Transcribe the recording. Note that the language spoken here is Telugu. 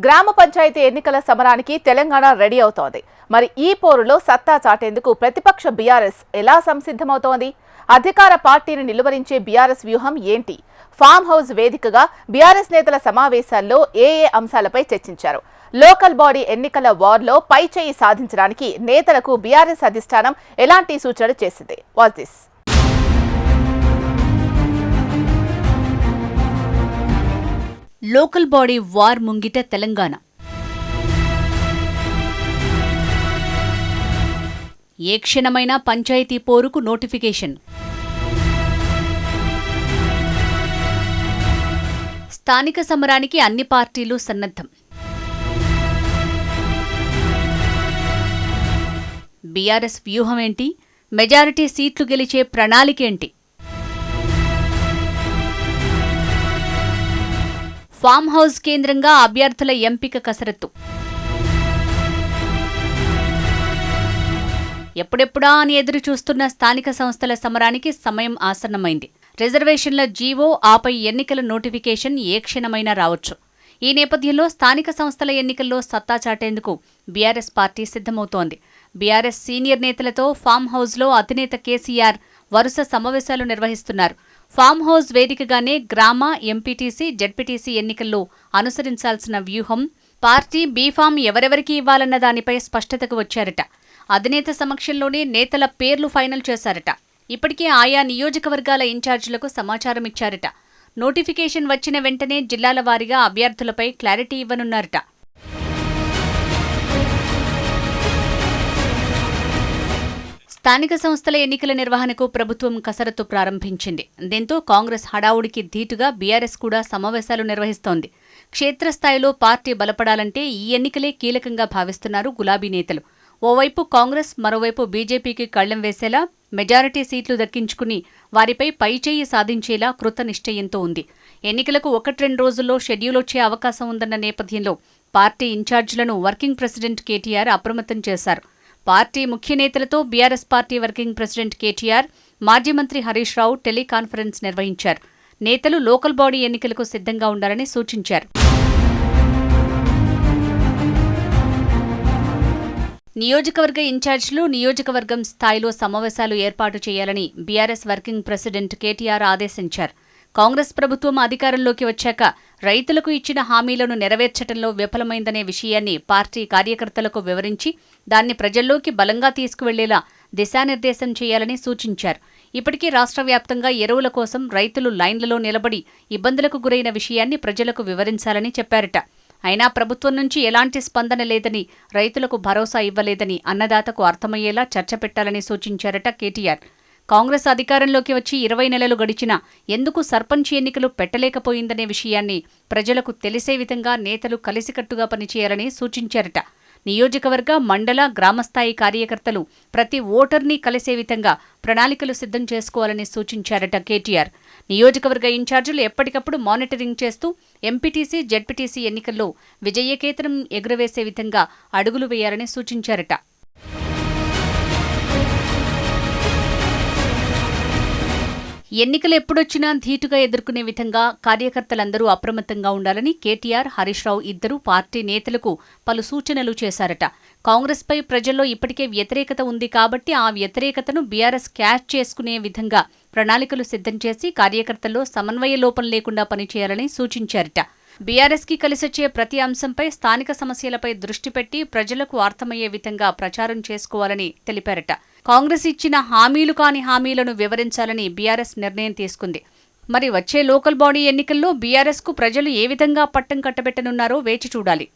గ్రామ పంచాయతీ ఎన్నికల సమరానికి తెలంగాణ రెడీ అవుతోంది. మరి ఈ పోరులో సత్తా చాటేందుకు ప్రతిపక్ష బీఆర్ఎస్ ఎలా సంసిద్ధమవుతోంది? అధికార పార్టీని నిలువరించే బీఆర్ఎస్ వ్యూహం ఏంటి? ఫామ్ హౌస్ వేదికగా బీఆర్ఎస్ నేతల సమావేశాల్లో ఏ అంశాలపై చర్చించారు? లోకల్ బాడీ ఎన్నికల వార్లో పైచేయి సాధించడానికి నేతలకు బీఆర్ఎస్ అధిష్టానం ఎలాంటి సూచనలు చేసింది? Watch this. Local body war ముంగిట తెలంగాణ. ఏ క్షణమైనా పంచాయతీ పోరుకు నోటిఫికేషన్. స్థానిక సమరానికి అన్ని పార్టీలు సన్నద్ధం. బీఆర్ఎస్ వ్యూహమేంటి? మెజారిటీ సీట్లు గెలిచే ప్రణాళికేంటి? ఫామ్ హౌస్ కేంద్రంగా అభ్యర్థుల ఎంపిక కసరత్తు. ఎప్పుడెప్పుడా అని ఎదురు చూస్తున్న స్థానిక సంస్థల సమరానికి సమయం ఆసన్నమైంది. రిజర్వేషన్ల జీవో, ఆపై ఎన్నికల నోటిఫికేషన్ ఏ క్షణమైనా రావచ్చు. ఈ నేపథ్యంలో స్థానిక సంస్థల ఎన్నికల్లో సత్తా చాటేందుకు బీఆర్ఎస్ పార్టీ సిద్ధమవుతోంది. బీఆర్ఎస్ సీనియర్ నేతలతో ఫామ్ హౌస్లో అధినేత కేసీఆర్ వరుస సమావేశాలు నిర్వహిస్తున్నారు. ఫామ్ హౌస్ వేదికగానే గ్రామ, ఎంపీటీసీ, జెడ్పీటీసీ ఎన్నికల్లో అనుసరించాల్సిన వ్యూహం, పార్టీ బీఫామ్ ఎవరెవరికి ఇవ్వాలన్న దానిపై స్పష్టతకు వచ్చారట. అధినేత సమక్షంలోనే నేతల పేర్లు ఫైనల్ చేశారట. ఇప్పటికే ఆయా నియోజకవర్గాల ఇన్ఛార్జీలకు సమాచారం ఇచ్చారట. నోటిఫికేషన్ వచ్చిన వెంటనే జిల్లాల వారీగా అభ్యర్థులపై క్లారిటీ ఇవ్వనున్నారట. స్థానిక సంస్థల ఎన్నికల నిర్వహణకు ప్రభుత్వం కసరత్తు ప్రారంభించింది. దీంతో కాంగ్రెస్ హడావుడికి ధీటుగా బీఆర్ఎస్ కూడా సమావేశాలు నిర్వహిస్తోంది. క్షేత్రస్థాయిలో పార్టీ బలపడాలంటే ఈ ఎన్నికలే కీలకంగా భావిస్తున్నారు గులాబీ నేతలు. ఓవైపు కాంగ్రెస్, మరోవైపు బీజేపీకి కళ్లెం వేసేలా మెజారిటీ సీట్లు దక్కించుకుని వారిపై పైచేయి సాధించేలా కృతనిశ్చయంతో ఉంది. ఎన్నికలకు 1-2 రోజుల్లో షెడ్యూల్ వచ్చే అవకాశం ఉందన్న నేపథ్యంలో పార్టీ ఇన్ఛార్జీలను వర్కింగ్ ప్రెసిడెంట్ కేటీఆర్ అప్రమత్తం చేశారు. పార్టీ ముఖ్య నేతలతో BRS party working president KTR, మాజీ మంత్రి హరీష్ రావు టెలికాన్ఫరెన్స్ నిర్వహించారు. నేతలు లోకల్ బాడీ ఎన్నికలకు సిద్ధంగా ఉండాలని సూచించారు. నియోజకవర్గ ఇన్ఛార్జీలు నియోజకవర్గం స్థాయిలో సమావేశాలు ఏర్పాటు చేయాలని బీఆర్ఎస్ వర్కింగ్ ప్రెసిడెంట్ కేటీఆర్ ఆదేశించారు. కాంగ్రెస్ ప్రభుత్వం అధికారంలోకి వచ్చాక రైతులకు ఇచ్చిన హామీలను నెరవేర్చడంలో విఫలమైందనే విషయాన్ని పార్టీ కార్యకర్తలకు వివరించి దాన్ని ప్రజల్లోకి బలంగా తీసుకువెళ్లేలా దిశానిర్దేశం చేయాలని సూచించారు. ఇప్పటికీ రాష్ట్ర వ్యాప్తంగా ఎరువుల కోసం రైతులు లైన్లలో నిలబడి ఇబ్బందులకు గురైన విషయాన్ని ప్రజలకు వివరించాలని చెప్పారట. అయినా ప్రభుత్వం నుంచి ఎలాంటి స్పందన లేదని, రైతులకు భరోసా ఇవ్వలేదని అన్నదాతకు అర్థమయ్యేలా చర్చ పెట్టాలని సూచించారట కేటీఆర్. కాంగ్రెస్ అధికారంలోకి వచ్చి 20 నెలలు గడిచినా ఎందుకు సర్పంచ్ ఎన్నికలు పెట్టలేకపోయిందనే విషయాన్ని ప్రజలకు తెలిసే విధంగా నేతలు కలిసికట్టుగా పనిచేయాలని సూచించారట. నియోజకవర్గ, మండల, గ్రామస్థాయి కార్యకర్తలు ప్రతి ఓటర్ని కలిసే విధంగా ప్రణాళికలు సిద్ధం చేసుకోవాలని సూచించారట కేటీఆర్. నియోజకవర్గ ఇన్ఛార్జీలు ఎప్పటికప్పుడు మానిటరింగ్ చేస్తూ ఎంపీటీసీ, జెడ్పీటీసీ ఎన్నికల్లో విజయకేతనం ఎగురవేసే విధంగా అడుగులు వేయాలని సూచించారట. ఎన్నికలు ఎప్పుడొచ్చినా ధీటుగా ఎదుర్కొనే విధంగా కార్యకర్తలందరూ అప్రమత్తంగా ఉండాలని కేటీఆర్, హరీష్ రావు ఇద్దరూ పార్టీ నేతలకు పలు సూచనలు చేశారట. కాంగ్రెస్పై ప్రజల్లో ఇప్పటికే వ్యతిరేకత ఉంది కాబట్టి ఆ వ్యతిరేకతను బీఆర్ఎస్ క్యాచ్ చేసుకునే విధంగా ప్రణాళికలు సిద్ధం చేసి కార్యకర్తల్లో సమన్వయ లోపం లేకుండా పనిచేయాలని సూచించారట. బీఆర్ఎస్కి కలిసొచ్చే ప్రతి అంశంపై స్థానిక సమస్యలపై దృష్టి పెట్టి ప్రజలకు అర్థమయ్యే విధంగా ప్రచారం చేసుకోవాలని తెలిపారట. కాంగ్రెస్ ఇచ్చిన హామీలు కాని హామీలను వివరించాలని బీఆర్ఎస్ నిర్ణయం తీసుకుంది. మరి వచ్చే లోకల్ బాడీ ఎన్నికల్లో బీఆర్ఎస్కు ప్రజలు ఏ విధంగా పట్టం కట్టబెట్టనున్నారో వేచి చూడాలి.